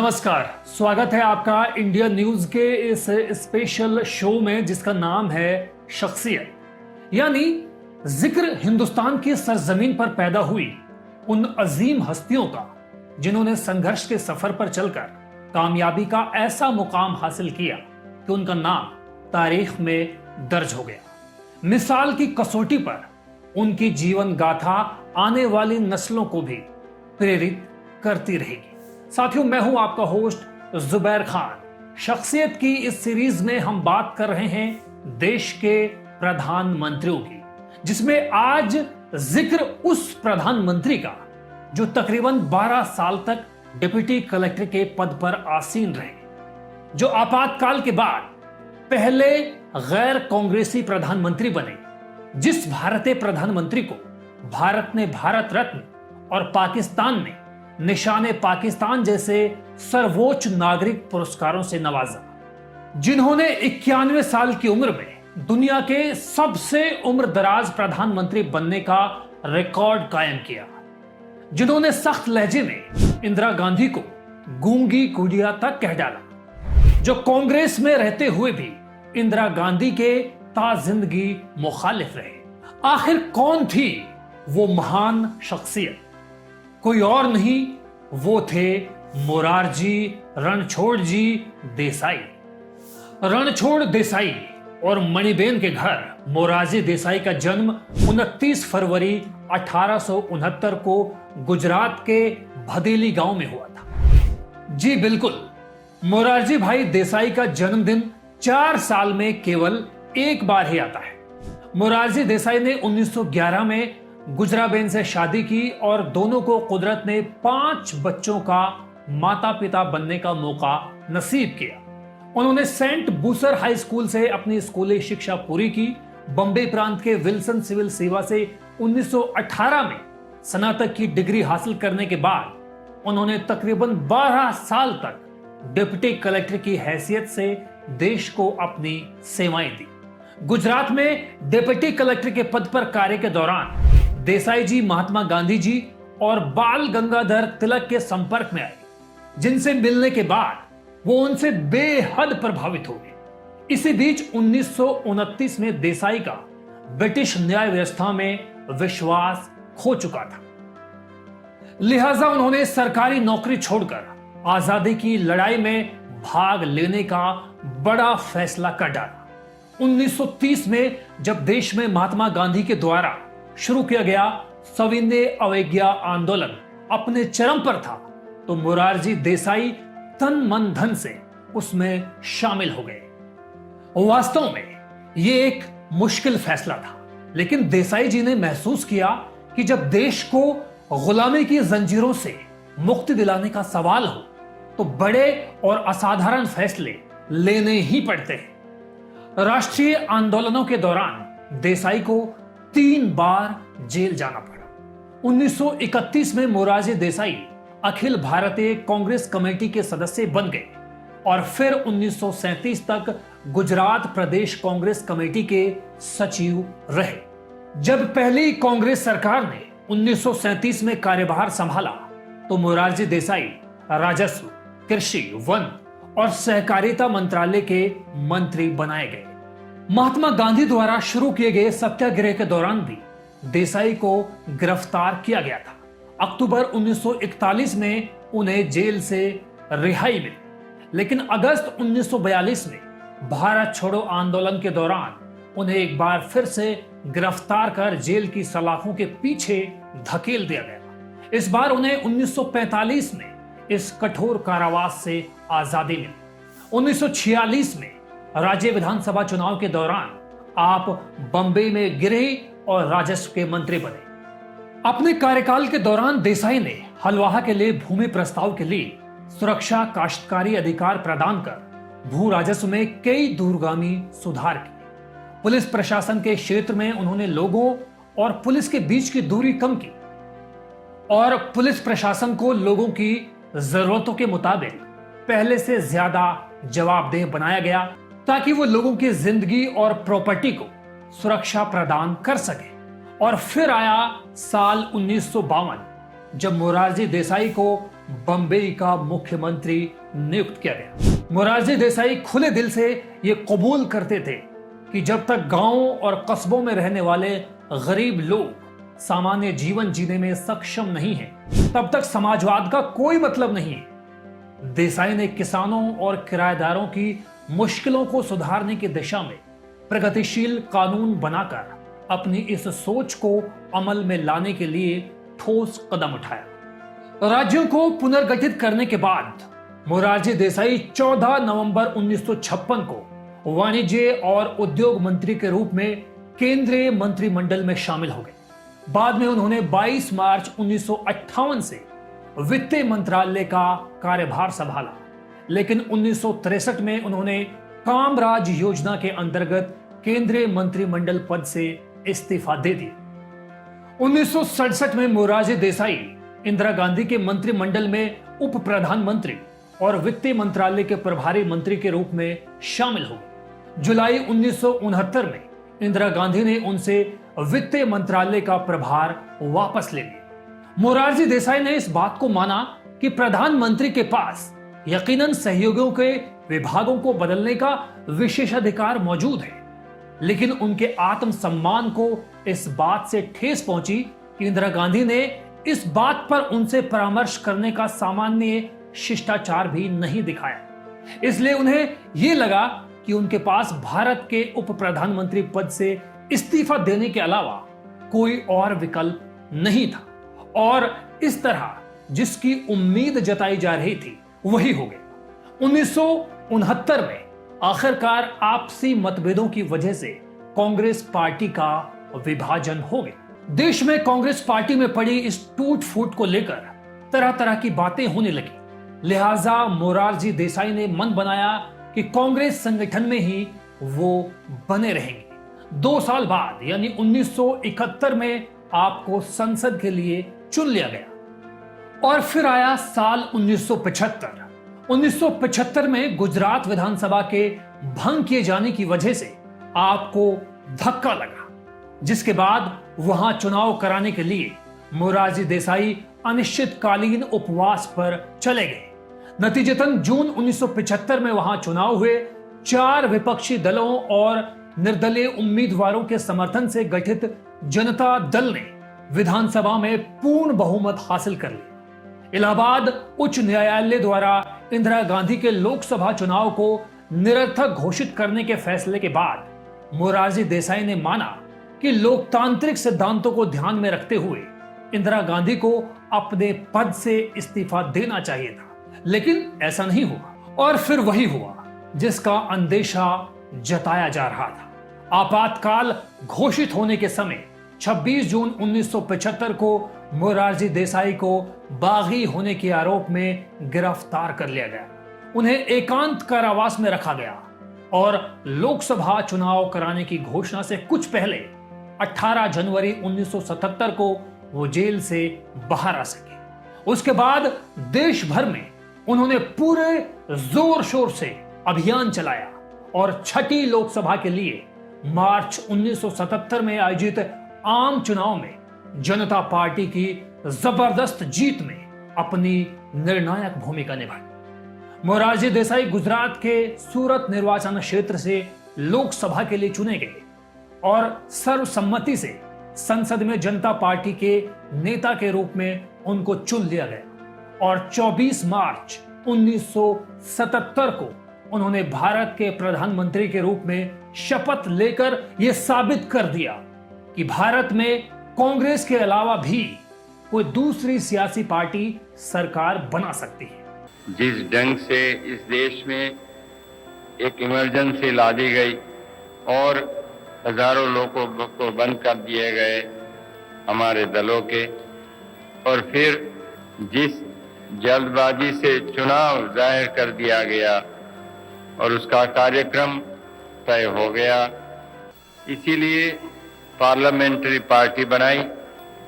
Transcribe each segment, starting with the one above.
नमस्कार, स्वागत है आपका इंडिया न्यूज के इस स्पेशल शो में जिसका नाम है शख्सियत, यानी जिक्र हिंदुस्तान की सरजमीन पर पैदा हुई उन अजीम हस्तियों का जिन्होंने संघर्ष के सफर पर चलकर कामयाबी का ऐसा मुकाम हासिल किया कि उनका नाम तारीख में दर्ज हो गया। मिसाल की कसौटी पर उनकी जीवन गाथा आने वाली नस्लों को भी प्रेरित करती रहेगी। साथियों, मैं हूं आपका होस्ट जुबैर खान। शख्सियत की इस सीरीज में हम बात कर रहे हैं देश के प्रधानमंत्रियों की, जिसमें आज जिक्र उस प्रधानमंत्री का जो तकरीबन 12 साल तक डिप्टी कलेक्टर के पद पर आसीन रहे, जो आपातकाल के बाद पहले गैर कांग्रेसी प्रधानमंत्री बने, जिस भारतीय प्रधानमंत्री को भारत ने भारत रत्न और पाकिस्तान ने निशाने पाकिस्तान जैसे सर्वोच्च नागरिक पुरस्कारों से नवाजा, जिन्होंने 91 साल की उम्र में दुनिया के सबसे उम्रदराज प्रधानमंत्री बनने का रिकॉर्ड कायम किया, जिन्होंने सख्त लहजे में इंदिरा गांधी को गूंगी गुड़िया तक कह डाला, जो कांग्रेस में रहते हुए भी इंदिरा गांधी के ताजिंदगी मुखालिफ रहे। आखिर कौन थी वो महान शख्सियत? कोई और नहीं, वो थे मोरारजी रणछोड़ जी देसाई। रणछोड़ देसाई और मणिबेन के घर मोरारजी देसाई का जन्म 29 फरवरी 1869 को गुजरात के भदेली गांव में हुआ था। जी बिल्कुल, मोरारजी भाई देसाई का जन्मदिन 4 साल में केवल एक बार ही आता है। मोरारजी देसाई ने 1911 में गुजराबेन से शादी की और दोनों को कुदरत ने 5 बच्चों का माता पिता बनने का मौका नसीब किया। उन्होंने सेंट बूसर हाई स्कूल से अपनी स्कूली शिक्षा पूरी की। बम्बई प्रांत के विल्सन सिविल सेवा से 1918 में स्नातक की डिग्री हासिल करने के बाद उन्होंने तकरीबन 12 साल तक डिप्टी कलेक्टर की हैसियत से देश को अपनी सेवाएं दी। गुजरात में डिप्टी कलेक्टर के पद पर कार्य के दौरान देसाई जी महात्मा गांधी जी और बाल गंगाधर तिलक के संपर्क में आए, जिनसे मिलने के बाद वो उनसे बेहद प्रभावित हो गए। इसी बीच 1929 में देसाई का ब्रिटिश न्याय व्यवस्था में विश्वास खो चुका था, लिहाजा उन्होंने सरकारी नौकरी छोड़कर आजादी की लड़ाई में भाग लेने का बड़ा फैसला कर डाला। 1930 में जब देश में महात्मा गांधी के द्वारा शुरू किया गया सविनय अवज्ञा आंदोलन अपने चरम पर था, तो मोरारजी देसाई तन मन धन से उसमें शामिल हो गए। वास्तव में यह एक मुश्किल फैसला था, लेकिन देसाई जी ने महसूस किया कि जब देश को गुलामी की जंजीरों से मुक्ति दिलाने का सवाल हो तो बड़े और असाधारण फैसले लेने ही पड़ते हैं। राष्ट्रीय आंदोलनों के दौरान देसाई को 3 बार जेल जाना पड़ा। 1931 में मोरारजी देसाई अखिल भारतीय कांग्रेस कमेटी के सदस्य बन गए और फिर 1937 तक गुजरात प्रदेश कांग्रेस कमेटी के सचिव रहे। जब पहली कांग्रेस सरकार ने 1937 में कार्यभार संभाला तो मोरारजी देसाई राजस्व, कृषि, वन और सहकारिता मंत्रालय के मंत्री बनाए गए। महात्मा गांधी द्वारा शुरू किए गए सत्याग्रह के दौरान भी देसाई को गिरफ्तार किया गया था। अक्टूबर 1941 में उन्हें जेल से रिहाई मिली, लेकिन अगस्त 1942 में भारत छोड़ो आंदोलन के दौरान उन्हें एक बार फिर से गिरफ्तार कर जेल की सलाखों के पीछे धकेल दिया गया। इस बार उन्हें 1945 में इस कठोर कारावास से आजादी मिली। 1946 में राज्य विधानसभा चुनाव के दौरान आप बंबई में गृह और राजस्व के मंत्री बने। अपने कार्यकाल के दौरान देसाई ने हलवाहा के लिए भूमि प्रस्ताव के लिए सुरक्षा, काश्तकारी अधिकार प्रदान कर भू राजस्व में कई दूरगामी सुधार किए। पुलिस प्रशासन के क्षेत्र में उन्होंने लोगों और पुलिस के बीच की दूरी कम की और पुलिस प्रशासन को लोगों की जरूरतों के मुताबिक पहले से ज्यादा जवाबदेह बनाया गया, ताकि वो लोगों की जिंदगी और प्रॉपर्टी को सुरक्षा प्रदान कर सके। और फिर आया साल 1952, जब मोरारजी देसाई को बम्बई का मुख्यमंत्री नियुक्त किया गया। मोरारजी देसाई खुले दिल से ये कबूल करते थे कि जब तक गांवों और कस्बों में रहने वाले गरीब लोग सामान्य जीवन जीने में सक्षम नहीं हैं, तब तक समाजवाद का कोई मतलब नहीं है। देसाई ने किसानों और किराएदारों की मुश्किलों को सुधारने की दिशा में प्रगतिशील कानून बनाकर अपनी इस सोच को अमल में लाने के लिए ठोस कदम उठाया। राज्यों को पुनर्गठित करने के बाद मोरारजी देसाई 14 नवंबर 1956 को वाणिज्य और उद्योग मंत्री के रूप में केंद्रीय मंत्रिमंडल में शामिल हो गए। बाद में उन्होंने 22 मार्च 1958 से वित्त मंत्रालय का कार्यभार संभाला, लेकिन 1963 में उन्होंने कामराज योजना के अंतर्गत केंद्रीय मंत्रिमंडल पद से इस्तीफा दे दिया। 1967 में मोरारजी देसाई इंदिरा गांधी के मंत्रिमंडल में उप प्रधानमंत्री और वित्त मंत्रालय के प्रभारी मंत्री के रूप में शामिल हो गए। जुलाई 1969 में इंदिरा गांधी ने उनसे वित्त मंत्रालय का प्रभार वापस ले लिया। मोरारजी देसाई ने इस बात को माना कि प्रधानमंत्री के पास यकीनन सहयोगियों के विभागों को बदलने का विशेषाधिकार मौजूद है, लेकिन उनके आत्मसम्मान को इस बात से ठेस पहुंची कि इंदिरा गांधी ने इस बात पर उनसे परामर्श करने का सामान्य शिष्टाचार भी नहीं दिखाया। इसलिए उन्हें यह लगा कि उनके पास भारत के उप प्रधानमंत्री पद से इस्तीफा देने के अलावा कोई और विकल्प नहीं था, और इस तरह जिसकी उम्मीद जताई जा रही थी वही हो गया। 1969 में आखिरकार आपसी मतभेदों की वजह से कांग्रेस पार्टी का विभाजन हो गया। देश में कांग्रेस पार्टी में पड़ी इस टूट फूट को लेकर तरह तरह की बातें होने लगी। लिहाजा मोरारजी देसाई ने मन बनाया कि कांग्रेस संगठन में ही वो बने रहेंगे। 2 साल बाद यानी 1971 में आपको संसद के लिए चुन लिया गया। और फिर आया साल 1975। 1975 में गुजरात विधानसभा के भंग किए जाने की वजह से आपको धक्का लगा, जिसके बाद वहां चुनाव कराने के लिए मोरारजी देसाई अनिश्चितकालीन उपवास पर चले गए। नतीजतन जून 1975 में वहां चुनाव हुए। 4 विपक्षी दलों और निर्दलीय उम्मीदवारों के समर्थन से गठित जनता दल ने विधानसभा में पूर्ण बहुमत हासिल कर लिया। इलाहाबाद उच्च न्यायालय द्वारा इंदिरा गांधी के लोकसभा चुनाव को निरर्थक घोषित करने के फैसले के बाद मोरारजी देसाई ने माना कि लोकतांत्रिक सिद्धांतों को ध्यान में रखते हुए इंदिरा गांधी को अपने पद से इस्तीफा देना चाहिए था, लेकिन ऐसा नहीं हुआ। और फिर वही हुआ जिसका अंदेशा जताया जा रहा था। आपातकाल घोषित होने के समय 26 जून 1975 को मोरारजी देसाई को बागी होने के आरोप में गिरफ्तार कर लिया गया। उन्हें एकांत कारावास में रखा गया और लोकसभा चुनाव कराने की घोषणा से कुछ पहले 18 जनवरी 1977 को वो जेल से बाहर आ सके। उसके बाद देश भर में उन्होंने पूरे जोर शोर से अभियान चलाया और छठी लोकसभा के लिए मार्च 1977 में आयोजित आम चुनाव में जनता पार्टी की जबरदस्त जीत में अपनी निर्णायक भूमिका निभाई। मोरारजी देसाई गुजरात के सूरत निर्वाचन क्षेत्र से लोकसभा के लिए चुने गए और सर्वसम्मति से संसद में जनता पार्टी के नेता के रूप में उनको चुन लिया गया और 24 मार्च 1977 को उन्होंने भारत के प्रधानमंत्री के रूप में शपथ लेकर यह साबित कर दिया कि भारत में कांग्रेस के अलावा भी कोई दूसरी सियासी पार्टी सरकार बना सकती है। जिस ढंग से इस देश में एक इमरजेंसी ला दी गई और हजारों लोगों को बंद कर दिए गए हमारे दलों के, और फिर जिस जल्दबाजी से चुनाव जाहिर कर दिया गया और उसका कार्यक्रम तय हो गया, इसीलिए पार्लियामेंट्री पार्टी बनाई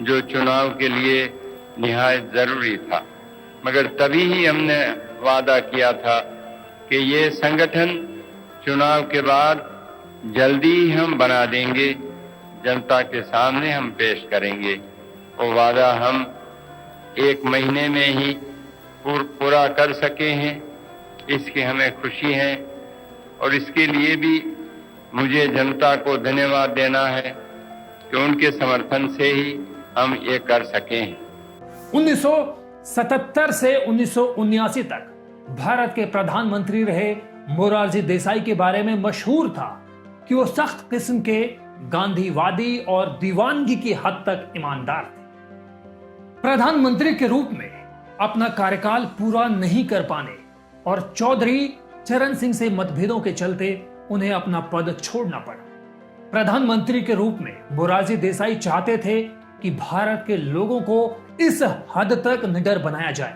जो चुनाव के लिए निहायत जरूरी था। मगर तभी ही हमने वादा किया था कि ये संगठन चुनाव के बाद जल्दी ही हम बना देंगे, जनता के सामने हम पेश करेंगे। वो वादा हम 1 महीने में ही पूरा कर सके हैं, इसकी हमें खुशी है और इसके लिए भी मुझे जनता को धन्यवाद देना है कि उनके समर्थन से ही हम ये कर सके हैं। 1977 से 1979 तक भारत के प्रधानमंत्री रहे मोरारजी देसाई के बारे में मशहूर था कि वो सख्त किस्म के गांधीवादी और दीवानगी की हद तक ईमानदार थे। प्रधानमंत्री के रूप में अपना कार्यकाल पूरा नहीं कर पाने और चौधरी चरण सिंह से मतभेदों के चलते उन्हें अपना पद छोड़ना पड़ा। प्रधानमंत्री के रूप में मोरारजी देसाई चाहते थे कि भारत के लोगों को इस हद तक निडर बनाया जाए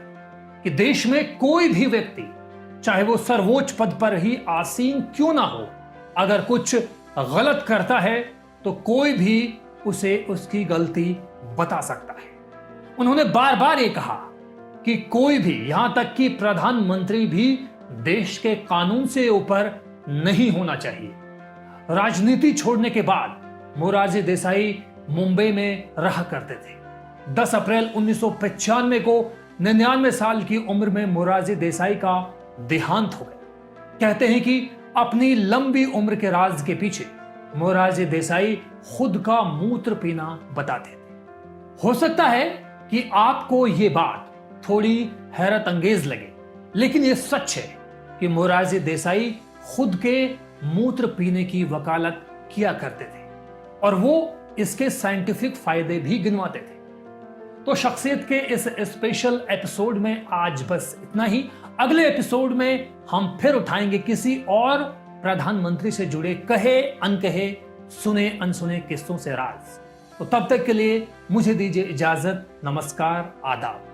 कि देश में कोई भी व्यक्ति, चाहे वो सर्वोच्च पद पर ही आसीन क्यों ना हो, अगर कुछ गलत करता है तो कोई भी उसे उसकी गलती बता सकता है। उन्होंने बार बार ये कहा कि कोई भी, यहां तक कि प्रधानमंत्री भी, देश के कानून से ऊपर नहीं होना चाहिए। राजनीति छोड़ने के बाद मोरारजी देसाई मुंबई में रहा करते थे। 10 अप्रैल 1995 को 99 साल की उम्र में मोरारजी देसाई का देहांत हो गया। कहते हैं कि अपनी लंबी उम्र के राज के पीछे मोरारजी देसाई खुद का मूत्र पीना बताते थे। हो सकता है कि आपको यह बात थोड़ी हैरत अंगेज लगे, लेकिन यह सच है कि मोरारजी देसाई खुद के मूत्र पीने की वकालत किया करते थे और वो इसके साइंटिफिक फायदे भी गिनवाते थे। तो शख्सियत के इस स्पेशल एपिसोड में आज बस इतना ही। अगले एपिसोड में हम फिर उठाएंगे किसी और प्रधानमंत्री से जुड़े कहे अनकहे, सुने अनसुने किस्सों से राज। तो तब तक के लिए मुझे दीजिए इजाजत। नमस्कार, आदाब।